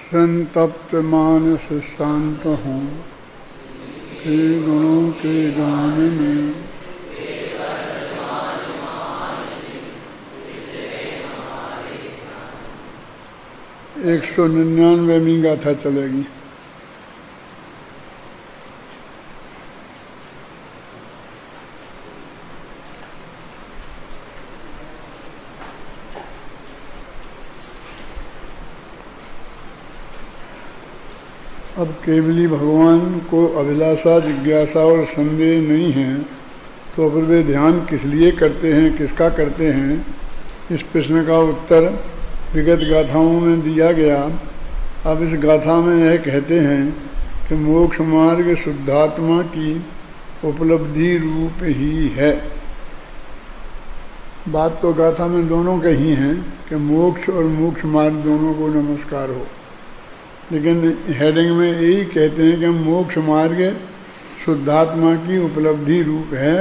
संतप्त मानस शांत हूँ हे गुणों के गान में। एक 199वीं गाथा चलेगी। अब केवली भगवान को अभिलाषा, जिज्ञासा और संदेह नहीं है तो फिर वे ध्यान किस लिए करते हैं, किसका करते हैं, इस प्रश्न का उत्तर विगत गाथाओं में दिया गया। अब इस गाथा में यह कहते हैं कि मोक्ष मार्ग शुद्धात्मा की उपलब्धि रूप ही है। बात तो गाथा में दोनों कही हैं कि मोक्ष और मोक्ष मार्ग दोनों को नमस्कार हो, लेकिन हेडिंग में यही कहते हैं कि मोक्ष मार्ग शुद्धात्मा की उपलब्धि रूप है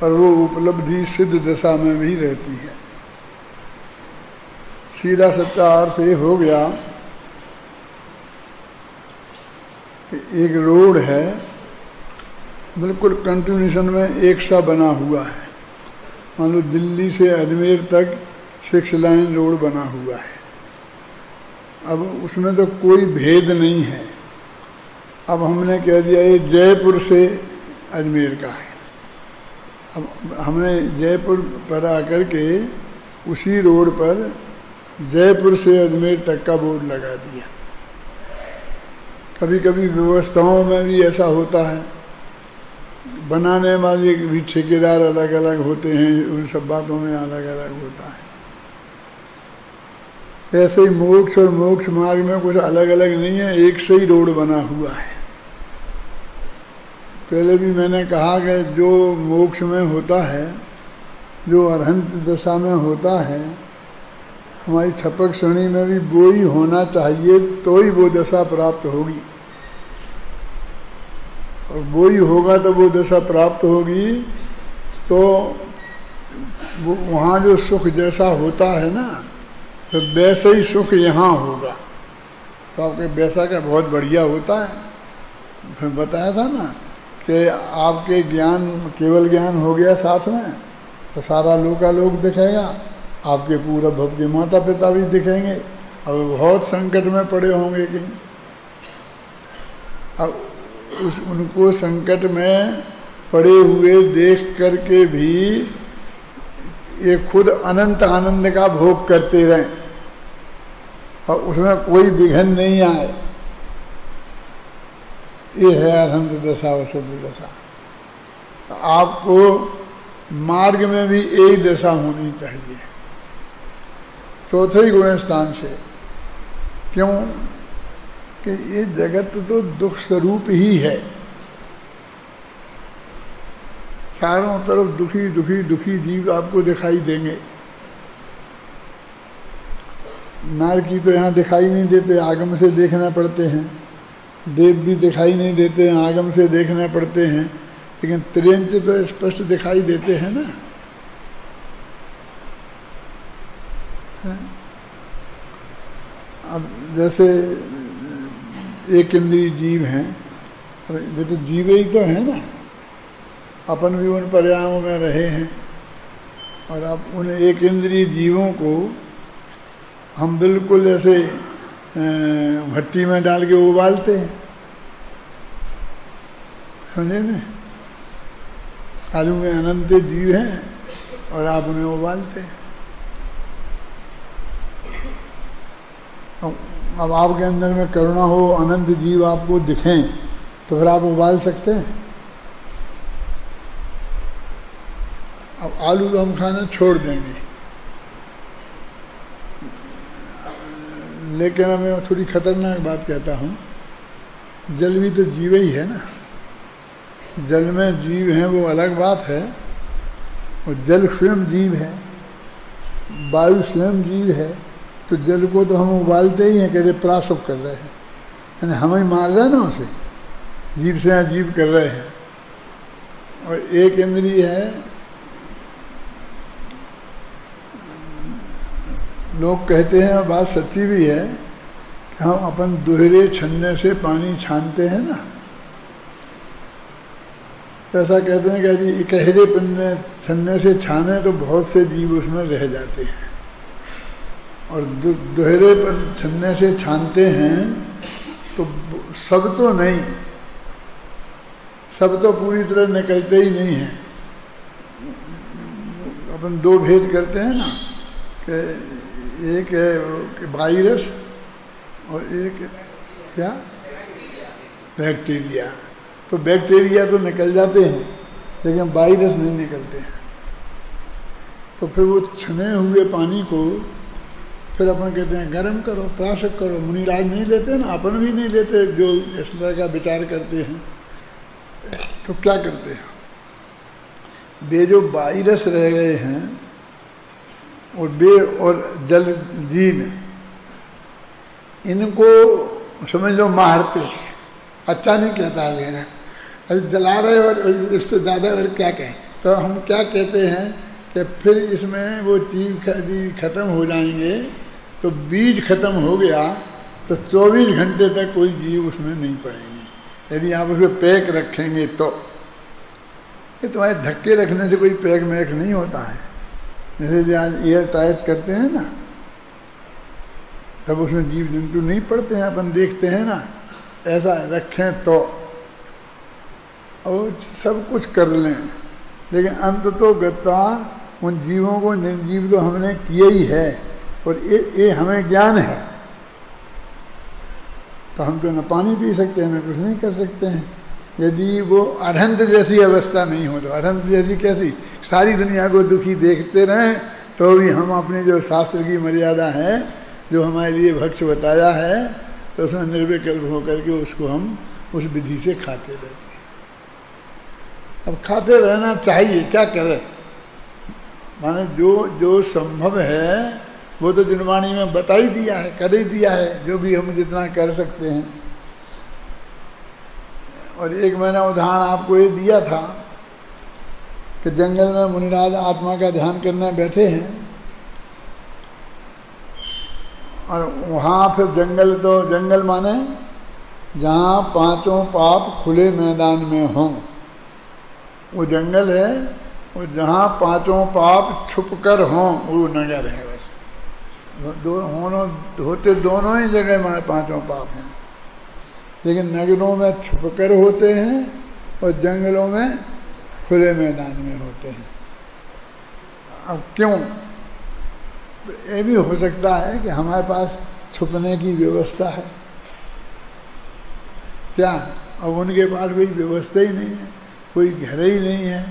और वो उपलब्धि सिद्ध दशा में भी रहती है। सीधा सच्चा अर्थ ये हो गया कि एक रोड है, बिल्कुल कंटिन्यूशन में एक सा बना हुआ है। मान लो दिल्ली से अजमेर तक 6 लाइन रोड बना हुआ है। अब उसमें तो कोई भेद नहीं है। अब हमने कह दिया ये जयपुर से अजमेर का है। अब हमने जयपुर पर आकर के उसी रोड पर जयपुर से अजमेर तक का बोर्ड लगा दिया। कभी कभी व्यवस्थाओं में भी ऐसा होता है, बनाने वाले भी ठेकेदार अलग अलग होते हैं, उन सब बातों में अलग अलग होता है। ऐसे ही मोक्ष और मोक्ष मार्ग में कुछ अलग अलग नहीं है, एक से ही रोड बना हुआ है। पहले भी मैंने कहा कि जो मोक्ष में होता है, जो अरहंत दशा में होता है, हमारी छपक श्रेणी में भी वो ही होना चाहिए तो ही वो दशा प्राप्त होगी। और वो ही होगा तो वो दशा प्राप्त होगी। तो वो वहाँ जो सुख जैसा होता है ना, तो वैसे ही सुख यहाँ होगा। तो आपके वैसा क्या बहुत बढ़िया होता है। फिर बताया था ना कि आपके ज्ञान, केवल ज्ञान हो गया साथ में, तो सारा लोकालोक दिखेगा, आपके पूरा भव के माता पिता भी दिखेंगे और बहुत संकट में पड़े होंगे कहीं। अब उनको संकट में पड़े हुए देख करके भी ये खुद अनंत आनंद का भोग करते रहें और उसमें कोई विघ्न नहीं आए। ये है अरहंत दशा और सिद्ध दशा। तो आपको मार्ग में भी एक दशा होनी चाहिए, चौथे गुण स्थान से। क्यों कि ये जगत तो दुख स्वरूप ही है। चारों तरफ दुखी दुखी दुखी जीव आपको दिखाई देंगे। नार की तो यहाँ दिखाई नहीं देते, आगम से देखना पड़ते हैं। देव भी दिखाई नहीं देते हैं, आगम से देखना पड़ते हैं। लेकिन त्रियंच तो स्पष्ट दिखाई देते हैं ना। अब जैसे एक इंद्रिय जीव हैं, ये तो जीव ही तो है ना। अपन भी उन पर्यायों में रहे हैं और अब उन एक इंद्रिय जीवों को हम बिल्कुल ऐसे भट्टी में डाल के उबालते हैं, समझे ना। आलू में अनंत जीव हैं और आप उन्हें उबालते हैं। अब आपके अंदर में करुणा हो, अनंत जीव आपको दिखें, तो फिर आप उबाल सकते हैं। अब आलू तो हम खाना छोड़ देंगे, लेकिन मैं थोड़ी खतरनाक बात कहता हूँ, जल भी तो जीव ही है ना। जल में जीव हैं वो अलग बात है, और जल स्वयं जीव है, वायु स्वयं जीव है। तो जल को तो हम उबालते ही हैं, कहते प्रासुप कर रहे हैं, यानी हम ही मार रहे हैं ना उसे, जीव से अजीब कर रहे हैं। और एक इंद्रिय है लोग कहते हैं, और बात सच्ची भी है, कि हम अपन दोहरे छन्ने से पानी छानते हैं ना, ऐसा कहते हैं कि यदि इकहरे छन्ने से छाने तो बहुत से जीव उसमें रह जाते हैं, और दोहरे छन्ने से छानते हैं तो सब तो नहीं, सब तो पूरी तरह निकलते ही नहीं हैं। अपन दो भेद करते हैं ना, कि एक है वायरस और एक क्या, बैक्टीरिया। तो बैक्टीरिया तो निकल जाते हैं लेकिन वायरस नहीं निकलते हैं। तो फिर वो छने हुए पानी को फिर अपन कहते हैं गर्म करो, प्राशक करो। मुनिराज नहीं लेते ना, अपन भी नहीं लेते जो इस तरह का विचार करते हैं। तो क्या करते हैं, वे जो वायरस रह गए हैं और वे और जल जीव, इनको समझ लो मारते हैं। अच्छा नहीं कहता है लेना, अरे जला रहे और इससे ज़्यादा और क्या कहें। तो हम क्या कहते हैं कि फिर इसमें वो चीज खत्म हो जाएंगे, तो बीज खत्म हो गया तो 24 घंटे तक कोई जीव उसमें नहीं पड़ेंगे यदि आप उसको पैक रखेंगे तो। ये तुम्हारे ढक्के रखने से कोई पैक मैक नहीं होता है। जैसे आज एयर टाइट करते हैं ना, तब उसमें जीव जंतु नहीं पड़ते हैं, अपन देखते हैं ना। ऐसा रखें तो, और सब कुछ कर लें, लेकिन अंत तो गत्ता उन जीवों को निर्जीव तो हमने किया ही है, और ये हमें ज्ञान है। तो हम तो न पानी पी सकते हैं, न कुछ नहीं कर सकते हैं। यदि वो अरहंत जैसी अवस्था नहीं हो, तो अरहंत जैसी कैसी, सारी दुनिया को दुखी देखते रहें तो भी हम अपनी जो शास्त्र की मर्यादा है, जो हमारे लिए भक्ष्य बताया है, तो उसमें निर्विकल्प होकर के उसको हम उस विधि से खाते रहते हैं। अब खाते रहना चाहिए, क्या करें। माने जो संभव है वो तो जुर्मानी में बता ही दिया है, कर ही दिया है, जो भी हम जितना कर सकते हैं। और एक मैंने उदाहरण आपको ये दिया था कि जंगल में मुनिराज आत्मा का ध्यान करने बैठे हैं, और वहाँ फिर जंगल माने जहाँ पांचों पाप खुले मैदान में हों, वो जंगल है। और जहाँ पांचों पाप छुप कर हों, वो नगर है। बस होते दोनों ही जगह हमारे पांचों पाप हैं, लेकिन नगरों में छुप कर होते हैं और जंगलों में खुले मैदान में होते हैं। अब क्यों? ये भी हो सकता है कि हमारे पास छुपने की व्यवस्था है क्या? अब उनके पास कोई व्यवस्था ही नहीं है, कोई घर ही नहीं है।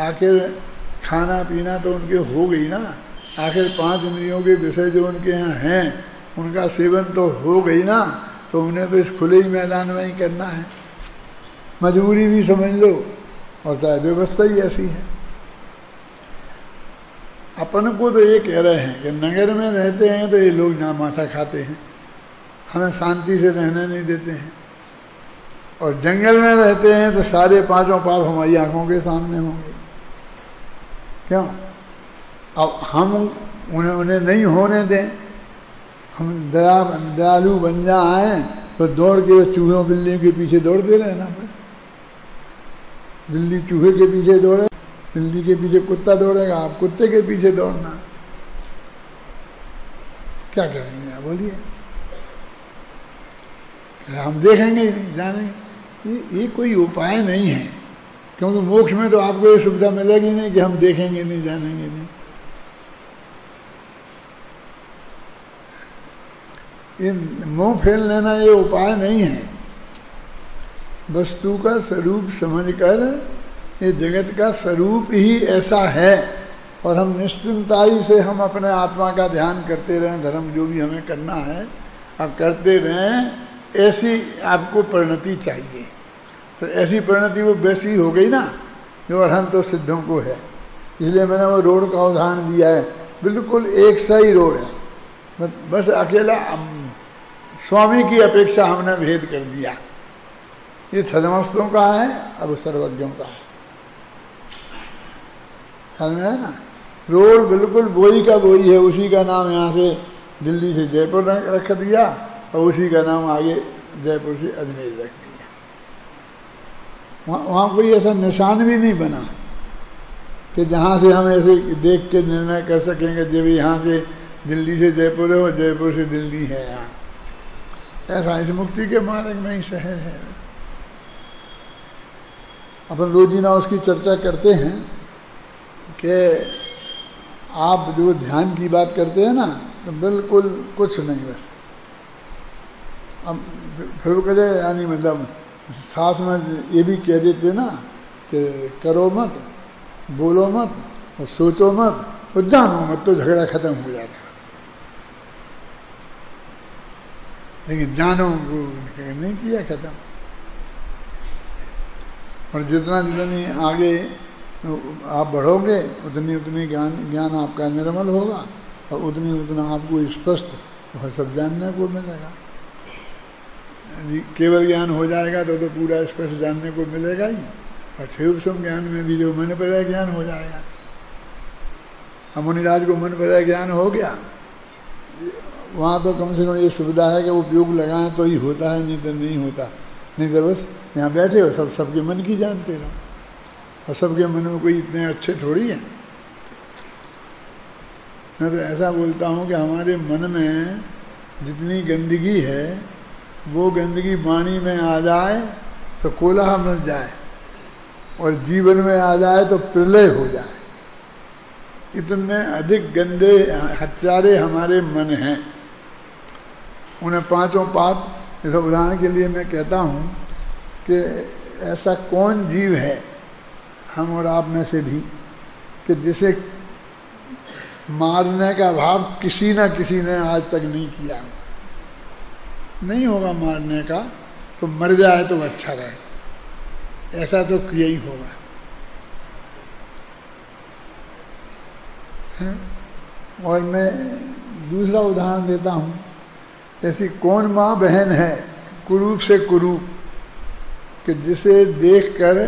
आखिर खाना पीना तो उनके हो गई ना, आखिर 5 इंद्रियों के विषय जो उनके यहाँ हैं उनका सेवन तो हो गई ना, तो उन्हें तो इस खुले ही मैदान में ही करना है। मजबूरी भी समझ लो, और चाहे व्यवस्था ही ऐसी है। अपन को तो ये कह रहे हैं कि नगर में रहते हैं तो ये लोग ना माथा खाते हैं, हमें शांति से रहने नहीं देते हैं, और जंगल में रहते हैं तो सारे पांचों पाप हमारी आंखों के सामने होंगे। क्यों? अब हम उन्हें नहीं होने दें, हम दयालु बन जाए तो दौड़ के चूहों बिल्ली के पीछे दौड़ते रहे ना। बिल्ली चूहे के पीछे दौड़े, बिल्ली के पीछे कुत्ता दौड़ेगा, आप कुत्ते के पीछे दौड़ना। क्या करेंगे आप बोलिए? हम देखेंगे ही नहीं, जानेंगे। ये कोई उपाय नहीं है, क्योंकि मोक्ष में तो आपको ये सुविधा मिलेगी नहीं कि हम देखेंगे नहीं, जानेंगे नहीं। ये मुंह फेल लेना ये उपाय नहीं है। वस्तु का स्वरूप समझकर ये जगत का स्वरूप ही ऐसा है, और हम निश्चिंताई से हम अपने आत्मा का ध्यान करते रहें, धर्म जो भी हमें करना है आप करते रहें। ऐसी आपको परिणति चाहिए, तो ऐसी परिणति वो वैसी हो गई ना जो अरहंत तो सिद्धों को है। इसलिए मैंने वो रोड का उदाहरण दिया है, बिल्कुल एक सा ही रोड है, बस अकेला स्वामी की अपेक्षा हमने भेद कर दिया। ये छदमस्तों का है, अब सर्वज्ञों का है। ख्याल में है ना? रोड बिल्कुल वही का वही है, उसी का नाम यहाँ से दिल्ली से जयपुर रख दिया और उसी का नाम आगे जयपुर से अजमेर रख दिया। वहाँ कोई ऐसा निशान भी नहीं बना कि जहाँ से हम ऐसे देख के निर्णय कर सकेंगे जब यहाँ से दिल्ली से जयपुर है और जयपुर से दिल्ली है। यहाँ ऐसा इस मुक्ति के मार्ग में ही शहर है। अपन रोजीना उसकी चर्चा करते हैं कि आप जो ध्यान की बात करते हैं ना, तो बिल्कुल कुछ नहीं, बस अब फिर कहते यानी मतलब साथ में ये भी कह देते ना कि करो मत, बोलो मत और सोचो मत और जानो मत, तो झगड़ा खत्म हो जाता। लेकिन जानो को नहीं किया खत्म। और जितना जितनी आगे आप बढ़ोगे उतनी उतनी ज्ञान आपका निर्मल होगा और उतना आपको स्पष्ट वह सब जानने को मिलेगा। केवल ज्ञान हो जाएगा तो पूरा स्पष्ट जानने को मिलेगा ही, और सूक्ष्म ज्ञान में भी जो मन पर ज्ञान हो जाएगा। अब मुनिराज को मन पर ज्ञान हो गया, वहाँ तो कम से कम ये सुविधा है कि उपयोग लगाएं तो ही होता है, नहीं तो नहीं होता। नहीं तो बस यहाँ बैठे हो सबके मन की जानते रहो, और सबके मन में कोई इतने अच्छे थोड़ी है। मैं तो ऐसा बोलता हूँ कि हमारे मन में जितनी गंदगी है वो गंदगी वाणी में आ जाए तो कोलाहल मच जाए, और जीवन में आ जाए तो प्रलय हो जाए। इतने अधिक गंदे हत्यारे हमारे मन हैं। उन्हें पांचों पाप, जैसे उदाहरण के लिए मैं कहता हूँ कि ऐसा कौन जीव है हम और आप में से भी कि जिसे मारने का भाव किसी न किसी ने आज तक नहीं किया। नहीं होगा मारने का, तो मर जाए तो अच्छा रहे, ऐसा तो किया ही होगा। और मैं दूसरा उदाहरण देता हूँ, ऐसी कौन माँ बहन है कुरूप से कुरूप कि जिसे देखकर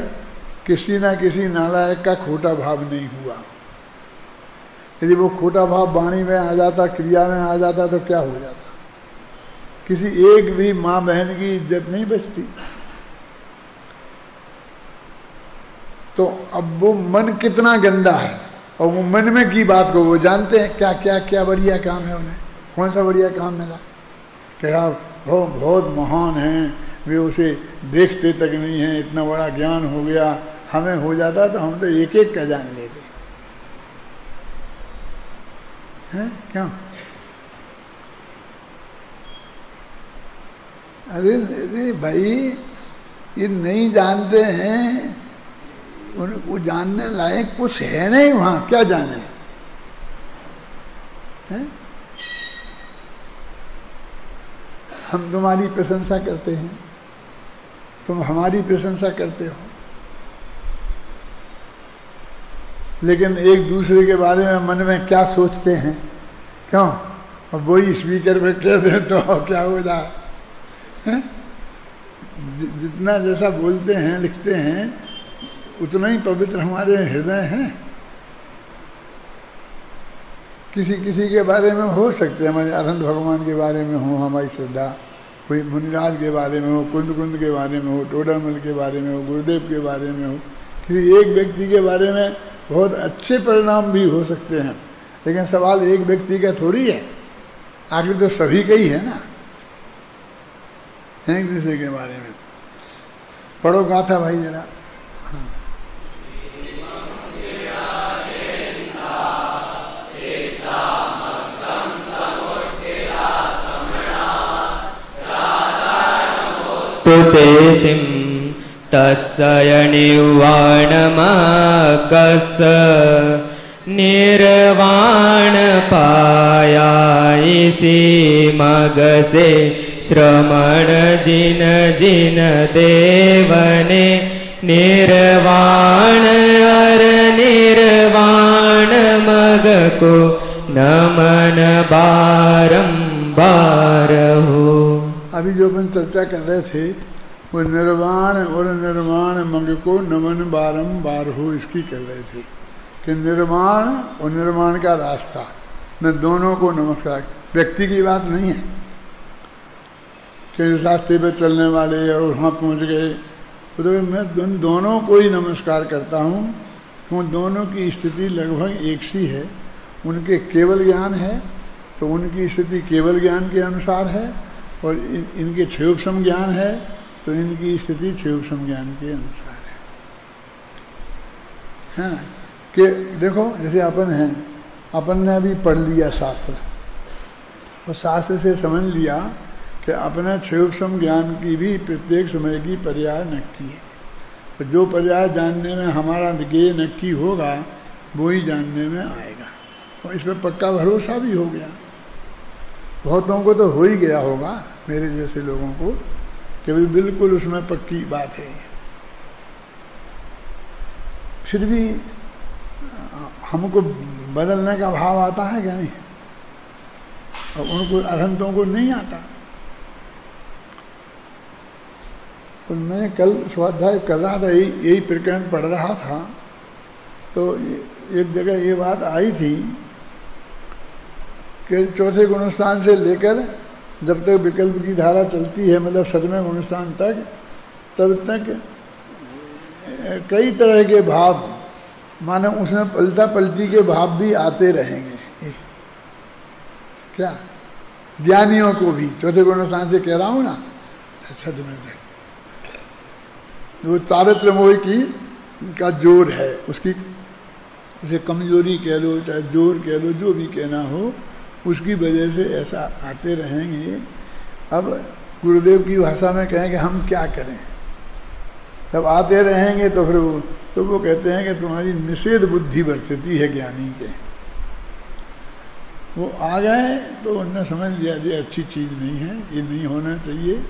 किसी ना किसी नालायक का खोटा भाव नहीं हुआ। यदि वो खोटा भाव वाणी में आ जाता, क्रिया में आ जाता, तो क्या हो जाता? किसी एक भी माँ बहन की इज्जत नहीं बचती। तो अब वो मन कितना गंदा है, और वो मन में की बात को वो जानते हैं। क्या क्या क्या बढ़िया काम है उन्हें, कौन सा बढ़िया काम मिला? क्या वो बहुत महान हैं, वे उसे देखते तक नहीं हैं, इतना बड़ा ज्ञान हो गया। हमें हो जाता तो हम तो एक एक का जान लेते हैं। क्या? अरे भाई, ये नहीं जानते हैं, उनको जानने लायक कुछ है नहीं वहां, क्या जाने हैं? हम तुम्हारी प्रशंसा करते हैं, तुम हमारी प्रशंसा करते हो, लेकिन एक दूसरे के बारे में मन में क्या सोचते हैं? क्यों? और वही स्पीकर पे कह दे तो क्या हो जाए? जितना जैसा बोलते हैं लिखते हैं उतना ही पवित्र हमारे हृदय हैं। किसी किसी के बारे में हो सकते हैं, हमारे अनंत भगवान के बारे में हो हमारी श्रद्धा, कोई मुनिराज के बारे में हो, कुंद कुंद के बारे में हो, टोडामल के बारे में हो, गुरुदेव के बारे में हो, किसी एक व्यक्ति के बारे में बहुत अच्छे परिणाम भी हो सकते हैं। लेकिन सवाल एक व्यक्ति का थोड़ी है, आखिर तो सभी का ही है ना। एक दूसरे के बारे में पढ़ो गाथा भाई जरा। तुतेसिं तस्य निर्वाणमागस निर्वाण पायाइसी मगसे श्रमण जिन जिन देवने निर्वाण अर निर्वाण मग को नमन बारंबार हो। अभी जो अपन चर्चा कर रहे थे वो निर्वाण और निर्माण मंग को नमन बारंबार हो, इसकी कर रहे थे कि निर्माण और निर्माण का रास्ता, मैं दोनों को नमस्कार। व्यक्ति की बात नहीं है कि रास्ते पे चलने वाले और वहाँ पहुँच गए। तो मैं दोनों को ही नमस्कार करता हूँ, क्यों दोनों की स्थिति लगभग एक सी है। उनके केवल ज्ञान है तो उनकी स्थिति केवल ज्ञान के अनुसार है, और इनके क्षयोपशम ज्ञान है तो इनकी स्थिति क्षयोपशम ज्ञान के अनुसार है ना। कि देखो जैसे अपन हैं, अपन ने अभी पढ़ लिया शास्त्र, और शास्त्र से समझ लिया कि अपने क्षयोपशम ज्ञान की भी प्रत्येक समय की पर्याय नक्की है। तो जो पर्याय जानने में हमारा ज्ञेय नक्की होगा वो ही जानने में आएगा, और इस पर पक्का भरोसा भी हो गया। बहुतों को तो हो ही गया होगा, मेरे जैसे लोगों को, कि बिल्कुल उसमें पक्की बात है। फिर भी हमको बदलने का भाव आता है क्या नहीं, और उनको अरहंतों को नहीं आता। तो मैं कल स्वाध्याय कर रहा था, यही प्रकरण पढ़ रहा था, तो एक जगह ये बात आई थी कि चौथे गुणस्थान से लेकर जब तक विकल्प की धारा चलती है, मतलब 7वें गुणस्थान तक, तब तक कई तरह के भाव, मानो उसमें पलटा पलटी के भाव भी आते रहेंगे। क्या ज्ञानियों को भी चौथे गुणस्थान से कह रहा हूँ ना, 7वें तक वो तारतम्य मोह की का जोर है, उसकी उसे कमजोरी कह लो चाहे जोर कह लो, जो भी कहना हो, उसकी वजह से ऐसा आते रहेंगे। अब गुरुदेव की भाषा में कहें कि हम क्या करें, तब आते रहेंगे। तो फिर वो कहते हैं कि तुम्हारी निषेध बुद्धि बरतती है ज्ञानी के। वो आ गए तो उनने समझ लिया ये अच्छी चीज़ नहीं है, ये नहीं होना चाहिए।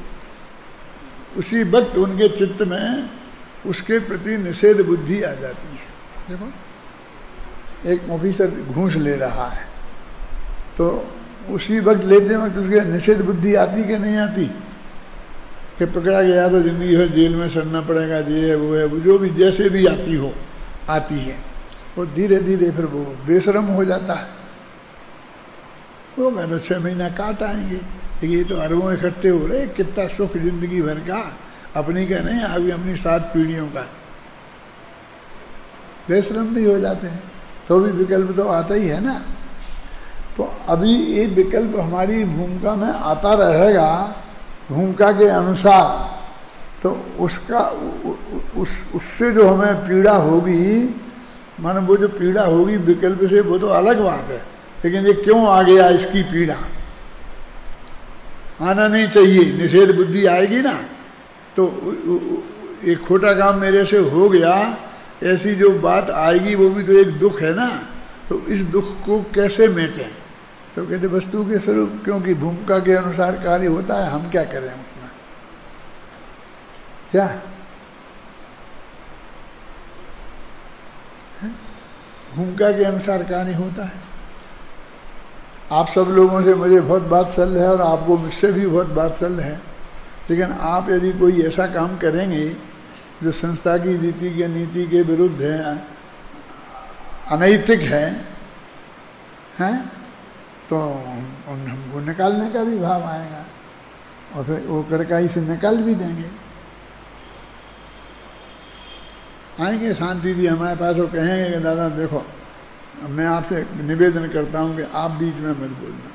उसी वक्त उनके चित्त में उसके प्रति निषेध बुद्धि आ जाती है। देखो एक ऑफिसर घूस ले रहा है, तो उसी वक्त लेते वक्त उसके निषेध बुद्धि आती कि नहीं आती, कि पकड़ा गया तो जिंदगी भर जेल में सड़ना पड़ेगा, ये है वो है, वो जो भी जैसे भी आती है। वो धीरे धीरे फिर वो बेशरम हो जाता है। वो कहते तो 6 महीना काट आएंगे, लेकिन ये तो अरबों इकट्ठे हो रहे, कितना सुख जिंदगी भर का, अपनी का नहीं, अभी अपनी 7 पीढ़ियों का। बेशरम भी हो जाते हैं, तो भी विकल्प तो आता ही है ना। तो अभी ये विकल्प हमारी भूमिका में आता रहेगा, भूमिका के अनुसार। तो उसका उससे जो हमें पीड़ा होगी, मानो वो जो पीड़ा होगी विकल्प से, वो तो अलग बात है, लेकिन ये क्यों आ गया, इसकी पीड़ा आना नहीं चाहिए। निषेध बुद्धि आएगी ना, तो एक खोटा काम मेरे से हो गया, ऐसी जो बात आएगी वो भी तो एक दुख है ना। तो इस दुख को कैसे मेटें, तो कहते वस्तु के स्वरूप, क्योंकि भूमिका के अनुसार कार्य होता है, हम क्या करें उसमें, क्या भूमिका के अनुसार कार्य होता है। आप सब लोगों से मुझे बहुत वात्सल्य है और आपको मुझसे भी बहुत वात्सल्य है, लेकिन आप यदि कोई ऐसा काम करेंगे जो संस्था की रीति के नीति के विरुद्ध है, अनैतिक है, तो हमको निकालने का भी भाव आएगा, और फिर वो कड़काई से निकाल भी देंगे। आएंगे शांति जी हमारे पास, वो कहेंगे कि दादा देखो, मैं आपसे निवेदन करता हूं कि आप बीच में मत बोलना।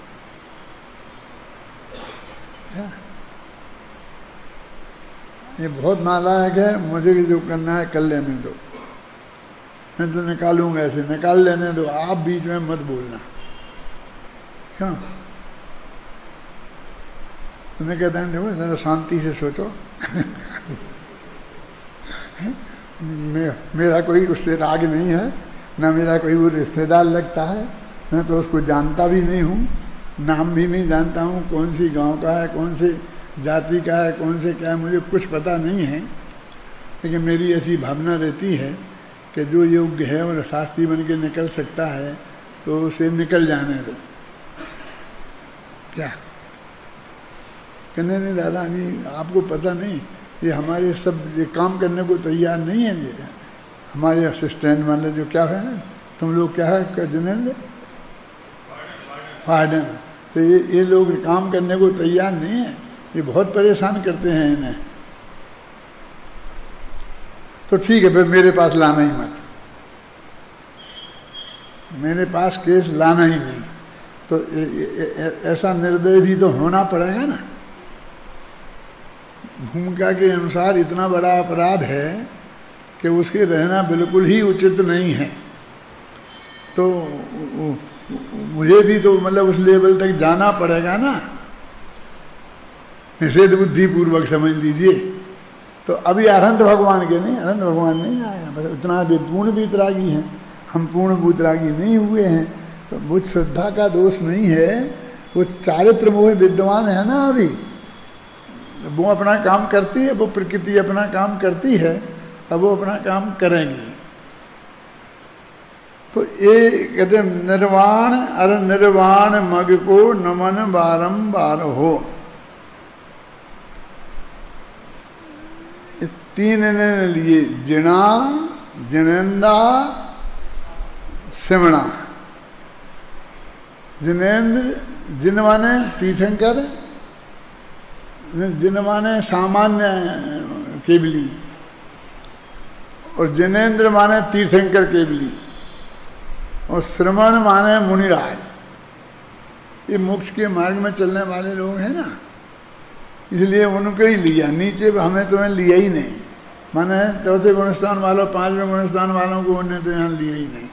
ये बहुत नालायक है, मुझे जो करना है कर लेने दो, मैं तो निकालूंगा, ऐसे निकाल लेने दो, आप बीच में मत बोलना। क्यों? तुम्हें कहते हैं देखो जरा शांति से सोचो। मेरा कोई उससे राग नहीं है, ना मेरा कोई वो रिश्तेदार लगता है, मैं तो उसको जानता भी नहीं हूँ, नाम भी नहीं जानता हूँ, कौन सी गांव का है, कौन सी जाति का है, कौन से क्या है, मुझे कुछ पता नहीं है। लेकिन मेरी ऐसी भावना रहती है कि जो योग्य है और शास्त्री बन के निकल सकता है तो उसे निकल जाने दो। क्या कहने नहीं दादा जी, आपको पता नहीं, ये हमारे सब ये काम करने को तैयार नहीं है। ये हमारे असिस्टेंट मान लो जो क्या है, तुम लोग क्या है जिनेंद्र, वार्डन, तो ये लोग काम करने को तैयार नहीं है, ये बहुत परेशान करते हैं इन्हें। तो ठीक है, फिर मेरे पास लाना ही मत, मेरे पास केस लाना ही नहीं। तो ऐसा निर्दय भी तो होना पड़ेगा ना। भूमिका के अनुसार इतना बड़ा अपराध है कि उसके रहना बिल्कुल ही उचित नहीं है। तो मुझे भी तो मतलब उस लेवल तक जाना पड़ेगा ना, निषेध बुद्धि पूर्वक समझ लीजिए। तो अभी अनंत भगवान के नहीं, अनंत भगवान नहीं आएगा, बस उतना पूर्ण वीतरागी हैं, हम पूर्ण वीतरागी नहीं हुए हैं। तो बुद्ध श्रद्धा का दोष नहीं है, वो चारित्र मोह विद्यमान है ना। अभी वो अपना काम करती है, वो प्रकृति अपना काम करती है, अब वो अपना काम करेंगी। तो ये कहते निर्वाण अर निर्वाण मग को नमन बारंबार हो। तीन ने लिए जिना, जिनेन्द्रा, सिमणा। जिनेन्द्र, जिन माने तीर्थंकर, जिन माने सामान्य केवली, और जिनेन्द्र माने तीर्थंकर केवली, और श्रमण माने मुनिराज। ये मोक्ष के मार्ग में चलने वाले लोग हैं ना, इसलिए उनको ही लिया, नीचे हमें तो लिया ही नहीं। माने चौथे गुणस्थान वालों, पांचवें गुणस्थान वालों को उन्हें तो यहाँ लिया ही नहीं।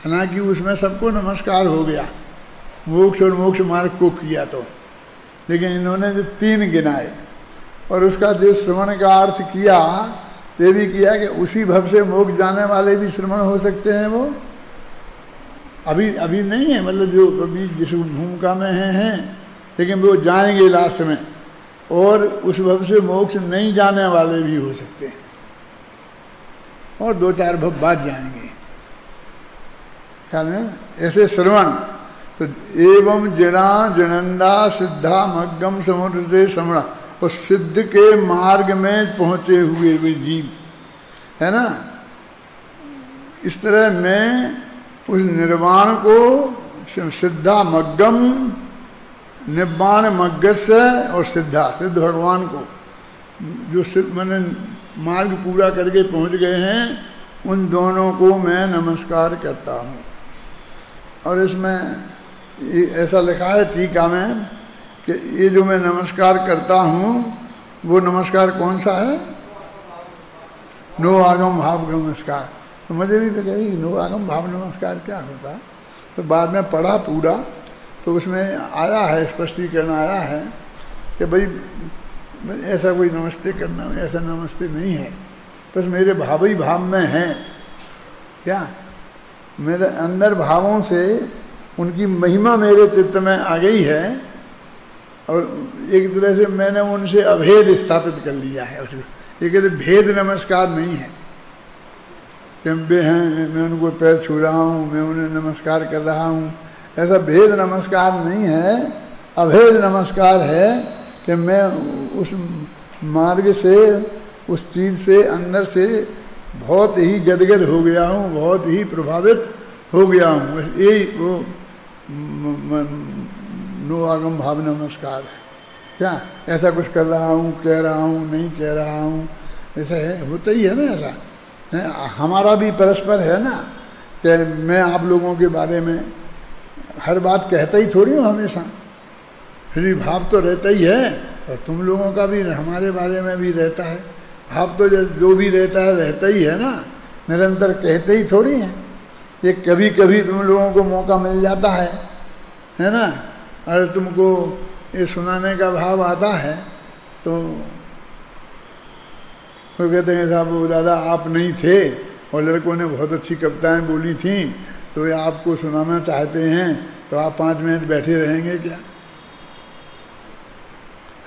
हालांकि उसमें सबको नमस्कार हो गया, मोक्ष और मोक्ष मार्ग को किया तो, लेकिन इन्होंने जो तीन गिनाए और उसका जो श्रवण का अर्थ किया, ये भी किया कि उसी भव से मोक्ष जाने वाले भी श्रवण हो सकते हैं। वो अभी नहीं है, मतलब जो अभी जिस भूमिका में हैं, लेकिन वो जाएंगे लास्ट में, और उस भव से मोक्ष नहीं जाने वाले भी हो सकते हैं, और 2-4 भव बाद जाएंगे। ख्याल में ऐसे श्रवण। तो एवं जिना जिनंदा सिद्धा मग्गम समुद्र से समणा, और सिद्ध के मार्ग में पहुंचे हुए वे जीव है ना। इस तरह मैं उस निर्वाण को सिद्धा मग्गम, निब्बाण मग्गस्य और सिद्धा, सिद्ध भगवान को जो सिद्ध मैंने मार्ग पूरा करके पहुंच गए हैं, उन दोनों को मैं नमस्कार करता हूँ। और इसमें ऐसा लिखा है टीका में कि ये जो मैं नमस्कार करता हूँ, वो नमस्कार कौन सा है? नो आगम भाव नमस्कार। तो मुझे भी तो कही नो आगम भाव नमस्कार क्या होता। तो बाद में पढ़ा पूरा, तो उसमें आया है, स्पष्टीकरण आया है कि भाई ऐसा कोई नमस्ते करना, ऐसा नमस्ते नहीं है, बस मेरे भाव ही भाव में है। क्या मेरे अंदर भावों से उनकी महिमा मेरे चित्त में आ गई है, और एक तरह से मैंने उनसे अभेद स्थापित कर लिया है उसको। ये कहते भेद नमस्कार नहीं है कि वे हैं, मैं उनको पैर छू रहा हूँ, मैं उन्हें नमस्कार कर रहा हूँ, ऐसा भेद नमस्कार नहीं है। अभेद नमस्कार है कि मैं उस मार्ग से, उस चीज से, अंदर से बहुत ही गदगद हो गया हूँ, बहुत ही प्रभावित हो गया हूँ। बस यही वो नो आगम भाव नमस्कार है। क्या ऐसा कुछ कर रहा हूँ, कह रहा हूँ, नहीं कह रहा हूँ, ऐसा है, होता ही है ना। ऐसा है, हमारा भी परस्पर है ना कि मैं आप लोगों के बारे में हर बात कहता ही थोड़ी हूँ हमेशा, फिर भाव तो रहता ही है, और तुम लोगों का भी हमारे बारे में भी रहता है भाव, तो जो भी रहता है रहता ही है ना, निरंतर कहते ही थोड़ी हैं। ये कभी कभी तुम लोगों को मौका मिल जाता है ना, अगर तुमको ये सुनाने का भाव आता है तो कहते हैं साहब वो दादा आप नहीं थे और लड़कों ने बहुत अच्छी कविताएं बोली थी, तो ये आपको सुनाना चाहते हैं, तो आप 5 मिनट बैठे रहेंगे क्या?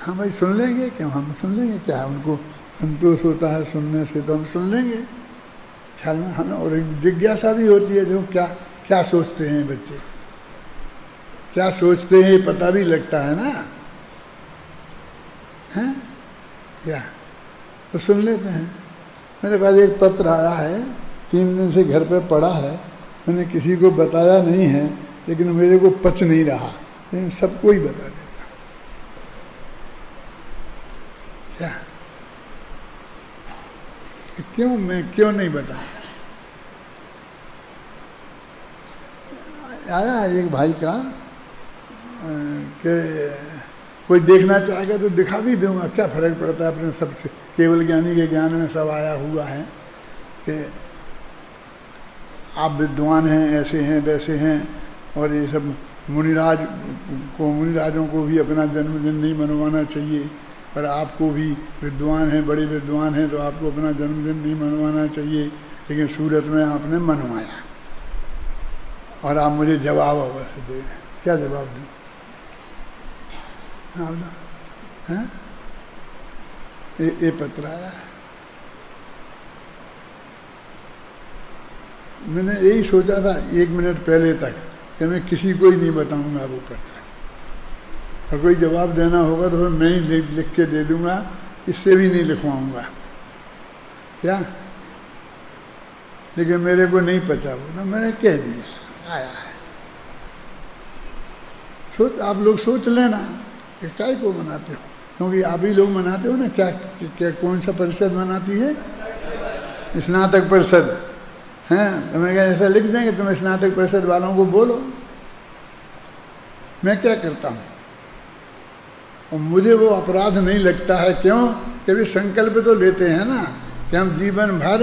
हाँ भाई सुन लेंगे, क्यों हम सुन लेंगे, क्या उनको संतोष होता है सुनने से तो हम सुन लेंगे। ख्याल में हमें और एक जिज्ञासा भी होती है, जो क्या क्या सोचते हैं बच्चे, क्या सोचते हैं पता भी लगता है ना, हैं क्या, तो सुन लेते हैं। मेरे पास एक पत्र आया है, 3 दिन से घर पर पड़ा है, मैंने किसी को बताया नहीं है, लेकिन मेरे को पच नहीं रहा लेकिन सबको ही बता देता क्या क्यों मैं क्यों नहीं बता। आया एक भाई का कि कोई देखना चाहेगा तो दिखा भी दूंगा, क्या फर्क पड़ता है, अपने सबसे केवल ज्ञानी के ज्ञान में सब आया हुआ है कि आप विद्वान हैं, ऐसे हैं वैसे हैं, और ये सब मुनिराजों को भी अपना जन्मदिन नहीं मनवाना चाहिए, पर आपको भी विद्वान हैं, बड़े विद्वान हैं, तो आपको अपना जन्मदिन नहीं मनवाना चाहिए, लेकिन सूरत में आपने मनवाया और आप मुझे जवाब अवश्य दे। क्या जवाब दूँ? हैं? ये पत्र आया है, मैंने यही सोचा था 1 मिनट पहले तक कि मैं किसी को ही नहीं बताऊंगा वो पत्र, और कोई जवाब देना होगा तो फिर मैं ही लिख के दे दूंगा, इससे भी नहीं लिखवाऊंगा क्या। लेकिन मेरे को नहीं पचा वो, तो मैंने कह दिया आया है। आप लोग सोच लेना कि काय को मनाते हो, क्योंकि आप ही लोग मनाते हो ना। क्या कौन सा परिषद मनाती है? स्नातक परिषद हैं। तो मैं क्या ऐसा लिख दें कि तुम स्नातक परिषद वालों को बोलो। मैं क्या करता हूँ, और मुझे वो अपराध नहीं लगता है। क्यों? कि भी संकल्प तो लेते हैं ना कि हम जीवन भर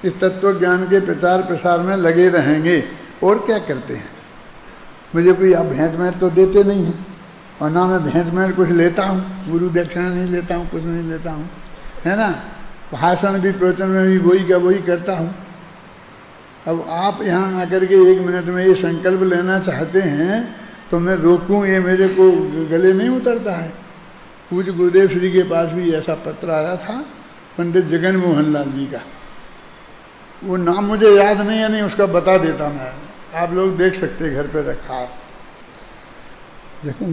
इस तत्व ज्ञान के प्रचार प्रसार में लगे रहेंगे। और क्या करते हैं? मुझे कोई आप भेंट मेंट तो देते नहीं हैं, और ना मैं भेंट मेंट कुछ लेता हूँ, गुरु दक्षिणा नहीं लेता हूँ, कुछ नहीं लेता हूँ, है ना। भाषण भी प्रवचन में भी वही का वही करता हूँ। अब आप यहाँ आकर के 1 मिनट में ये संकल्प लेना चाहते हैं तो मैं रोकूं, ये मेरे को गले नहीं उतरता है। पूज्य गुरुदेव श्री के पास भी ऐसा पत्र आया था पंडित जगन मोहन लाल जी का, वो नाम मुझे याद नहीं है, नहीं उसका बता देता मैं, आप लोग देख सकते घर पे रखा है।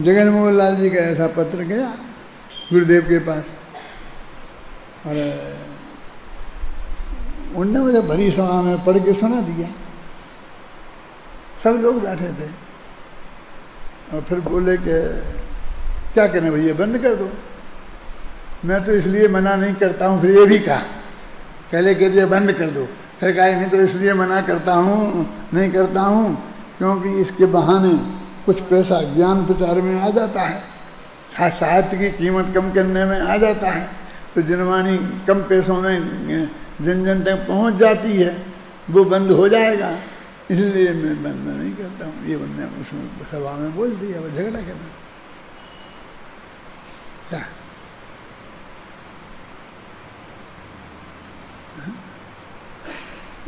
जगन मोहन लाल जी का ऐसा पत्र गया गुरुदेव के पास, और उनने मुझे भरी सभा में पढ़ के सुना दिया। सब लोग बैठे थे, और फिर बोले कि क्या करें भैया, बंद कर दो। मैं तो इसलिए मना नहीं करता हूँ। फिर ये भी कहा, पहले कह दिया बंद कर दो, फिर कहा नहीं तो इसलिए मना करता हूँ, नहीं करता हूँ क्योंकि इसके बहाने कुछ पैसा ज्ञान प्रचार में आ जाता है, साहित्य की कीमत कम करने में आ जाता है, तो जनवाणी कम पैसों में जन जन तक पहुँच जाती है, वो बंद हो जाएगा, इसलिए मैं बंद नहीं करता हूँ। ये उन्होंने उसमें सभा में बोल दिया, वो झगड़ा करना क्या।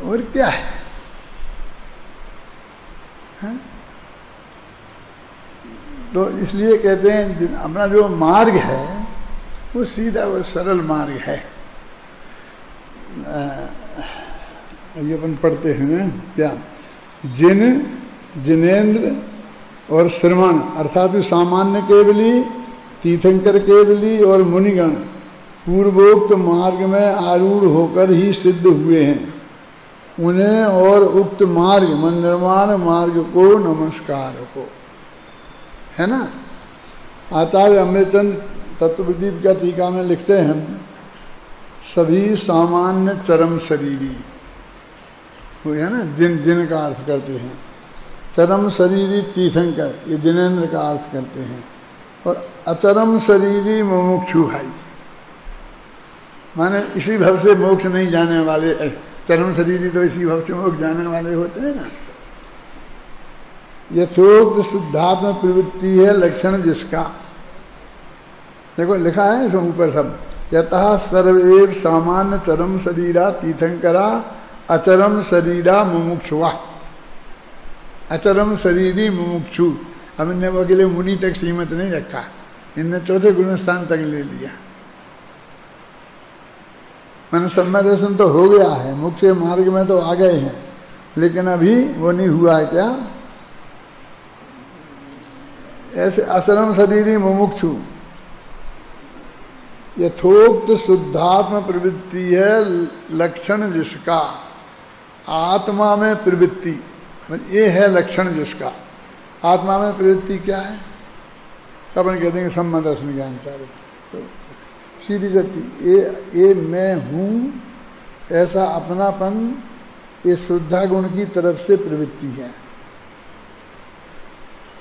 और क्या है, हाँ? तो इसलिए कहते हैं अपना जो मार्ग है वो सीधा और सरल मार्ग है। ये अपन पढ़ते हैं क्या, जिनेन्द्र और श्रवण अर्थात सामान्य केवली, तीर्थंकर केवली और मुनिगण पूर्वोक्त मार्ग में आरूढ़ होकर ही सिद्ध हुए हैं। उन्हें और उक्त मार्ग मन निर्माण मार्ग को नमस्कार हो, है ना। आचार्य अमृतचंद तत्वदीप का टीका में लिखते हैं, सभी सामान्य चरम शरीरी, वो है ना, जिन का अर्थ करते हैं। चरम शरीरी तीर्थंकर, ये जिनेन्द्र का अर्थ करते हैं। और अचरम शरीरी मुमुक्षु भाई, माने इसी भव से मोक्ष नहीं जाने वाले। चरम शरीरी तो इसी भव से मोक्ष जाने वाले होते हैं ना। यथोक्त शुद्धात्म प्रवृत्ति है लक्षण जिसका, देखो लिखा है इसमें ऊपर सब, यतः सर्वेव सामान्य चरम शरीरा तीर्थंकरा अचरम शरीरा मुमुक्षुआ। अचरम शरीरी मुमुक्षु, अब इनने वो अकेले मुनि तक सीमित नहीं रखा, इनने चौथे गुणस्थान तक ले लिया। मैंने सम्यक दर्शन तो हो गया है, मोक्ष मार्ग में तो आ गए हैं, लेकिन अभी वो नहीं हुआ है। क्या ऐसे अचरम शरीरी मुमुक्षु, यथोक्त शुद्धात्म प्रवृत्ति है लक्षण जिसका, आत्मा में प्रवृत्ति ये है लक्षण जिसका। आत्मा में प्रवृत्ति क्या है? अपन कहते हैं सम्मत रश्मि ज्ञान चारित्र, तो सीधी सत्य ये मैं हूँ ऐसा अपनापन ये शुद्धा गुण की तरफ से प्रवृत्ति है।